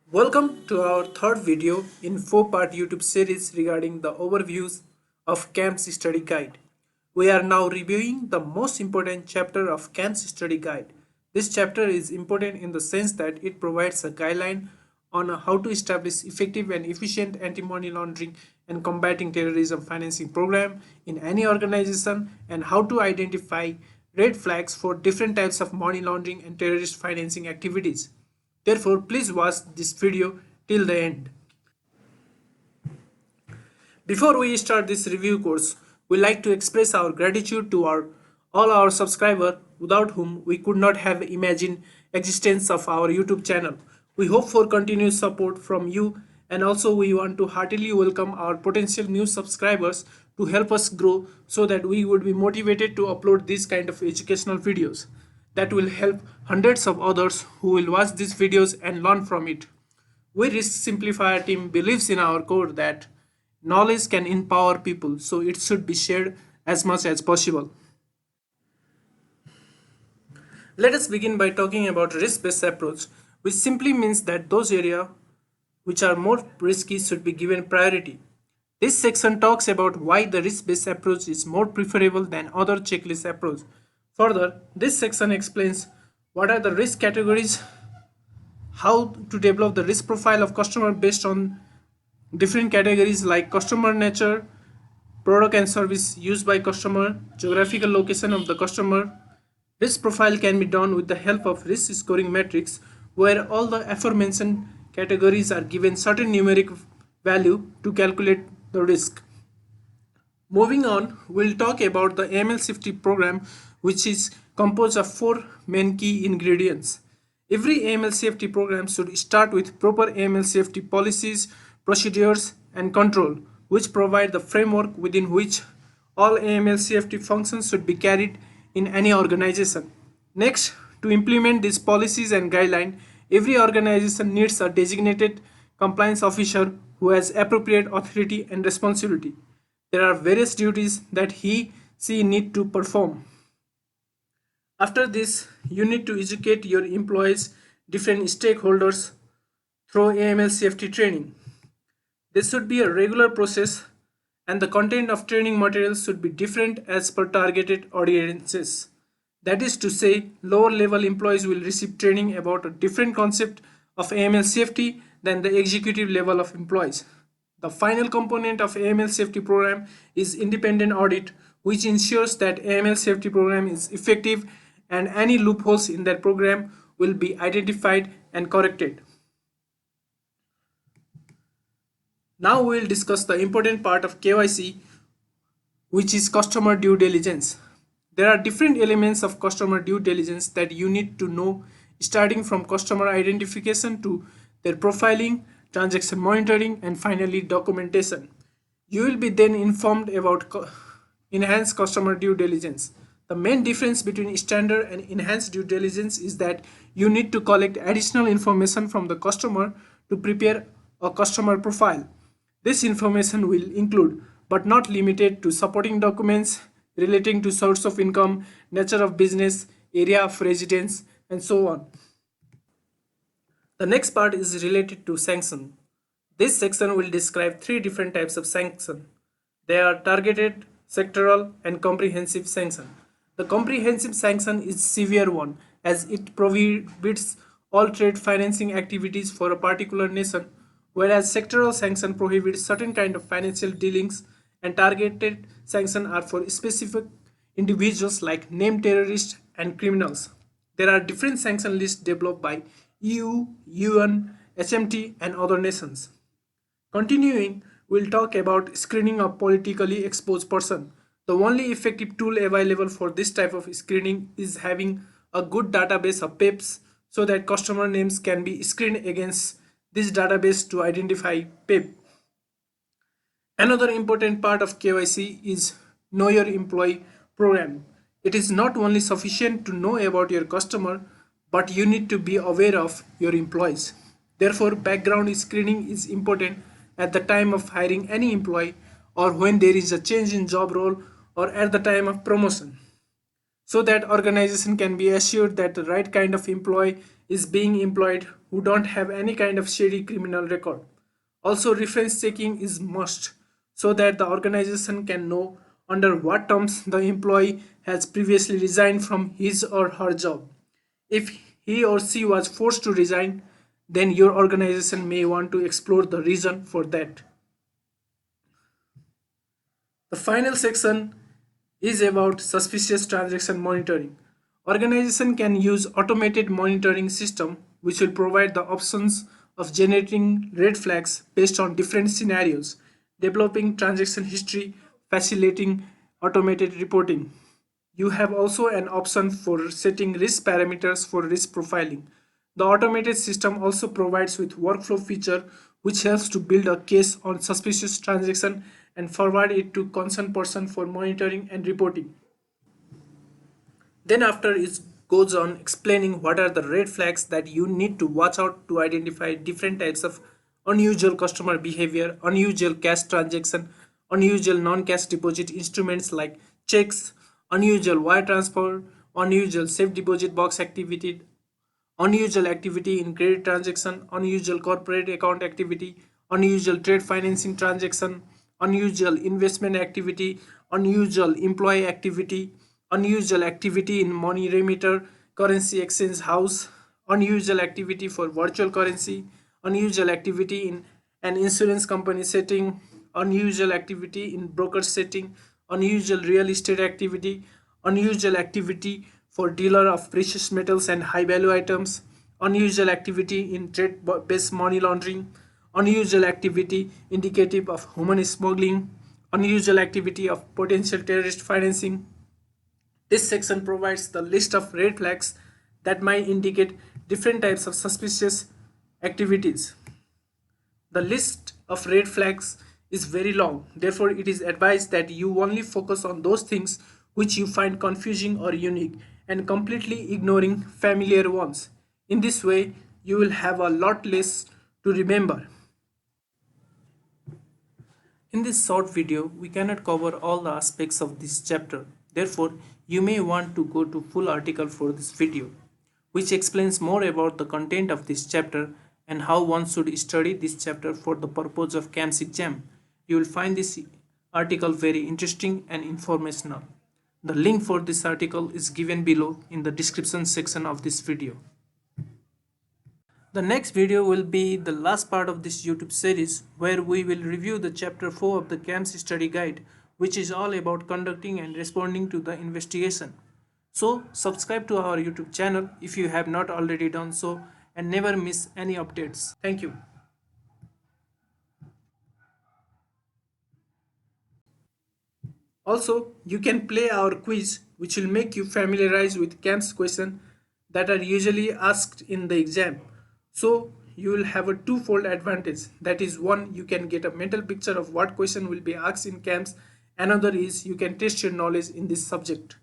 Welcome to our third video in 4-part YouTube series regarding the overviews of CAMS study guide. We are now reviewing the most important chapter of CAMS study guide. This chapter is important in the sense that it provides a guideline on how to establish effective and efficient anti-money laundering and combating terrorism financing program in any organization and how to identify red flags for different types of money laundering and terrorist financing activities. Therefore, please watch this video till the end. Before we start this review course, we like to express our gratitude to all our subscribers without whom we could not have imagined existence of our YouTube channel. We hope for continuous support from you, and also we want to heartily welcome our potential new subscribers to help us grow so that we would be motivated to upload these kind of educational videos that will help hundreds of others who will watch these videos and learn from it. We Risk Simplified team believes in our core that knowledge can empower people, so it should be shared as much as possible. Let us begin by talking about risk-based approach, which simply means that those areas which are more risky should be given priority. This section talks about why the risk-based approach is more preferable than other checklist approach. Further, this section explains what are the risk categories, how to develop the risk profile of customer based on different categories like customer nature, product and service used by customer, geographical location of the customer. Risk profile can be done with the help of risk scoring matrix where all the aforementioned categories are given certain numeric value to calculate the risk. Moving on, we'll talk about the AML Safety Program, which is composed of 4 main key ingredients. Every AML safety program should start with proper AML safety policies, procedures, and control, which provide the framework within which all AML safety functions should be carried in any organization. Next, to implement these policies and guidelines, every organization needs a designated compliance officer who has appropriate authority and responsibility. There are various duties that she need to perform. After this, you need to educate your employees, different stakeholders through AML safety training. This should be a regular process, and the content of training materials should be different as per targeted audiences. That is to say, lower level employees will receive training about a different concept of AML safety than the executive level of employees. The final component of AML safety program is independent audit, which ensures that AML safety program is effective and any loopholes in that program will be identified and corrected. Now we will discuss the important part of KYC, which is customer due diligence. There are different elements of customer due diligence that you need to know, starting from customer identification to their profiling, transaction monitoring, and finally documentation. You will be then informed about enhanced customer due diligence. The main difference between standard and enhanced due diligence is that you need to collect additional information from the customer to prepare a customer profile. This information will include, but not limited to, supporting documents relating to source of income, nature of business, area of residence, and so on. The next part is related to sanction. This section will describe 3 different types of sanction. They are targeted, sectoral, and comprehensive sanction. The comprehensive sanction is severe one as it prohibits all trade financing activities for a particular nation, whereas sectoral sanction prohibits certain kind of financial dealings, and targeted sanction are for specific individuals like named terrorists and criminals. There are different sanction lists developed by EU, UN, HMT, and other nations. Continuing, we'll talk about screening of politically exposed person. The only effective tool available for this type of screening is having a good database of PEPs so that customer names can be screened against this database to identify PEP. Another important part of KYC is Know Your Employee program. It is not only sufficient to know about your customer, but you need to be aware of your employees. Therefore, background screening is important at the time of hiring any employee or when there is a change in job role or at the time of promotion, so that organization can be assured that the right kind of employee is being employed who don't have any kind of shady criminal record. Also, reference checking is must so that the organization can know under what terms the employee has previously resigned from his or her job. If he or she was forced to resign, then your organization may want to explore the reason for that. The final section is about suspicious transaction monitoring. Organization can use automated monitoring system which will provide the options of generating red flags based on different scenarios, developing transaction history, facilitating automated reporting. You have also an option for setting risk parameters for risk profiling. The automated system also provides with workflow feature which helps to build a case on suspicious transaction and forward it to concerned person for monitoring and reporting. Then after it goes on explaining what are the red flags that you need to watch out to identify different types of unusual customer behavior, unusual cash transaction, unusual non-cash deposit instruments like checks, unusual wire transfer, unusual safe deposit box activity, unusual activity in credit transaction, unusual corporate account activity, unusual trade financing transaction, unusual investment activity, unusual employee activity, unusual activity in money remitter, currency exchange house, unusual activity for virtual currency, unusual activity in an insurance company setting, unusual activity in broker setting, unusual real estate activity, unusual activity for dealer of precious metals and high value items, unusual activity in trade based money laundering, unusual activity indicative of human smuggling, unusual activity of potential terrorist financing. This section provides the list of red flags that might indicate different types of suspicious activities. The list of red flags is very long, therefore, it is advised that you only focus on those things which you find confusing or unique and completely ignoring familiar ones. In this way, you will have a lot less to remember. In this short video, we cannot cover all the aspects of this chapter. Therefore, you may want to go to full article for this video, which explains more about the content of this chapter and how one should study this chapter for the purpose of CAMS exam. You will find this article very interesting and informational. The link for this article is given below in the description section of this video. The next video will be the last part of this YouTube series where we will review the chapter 4 of the CAMS study guide, which is all about conducting and responding to the investigation. So subscribe to our YouTube channel if you have not already done so and never miss any updates. Thank you. Also, you can play our quiz which will make you familiarize with CAMS questions that are usually asked in the exam. So you will have a twofold advantage. That is, one, you can get a mental picture of what question will be asked in CAMS. Another is you can test your knowledge in this subject.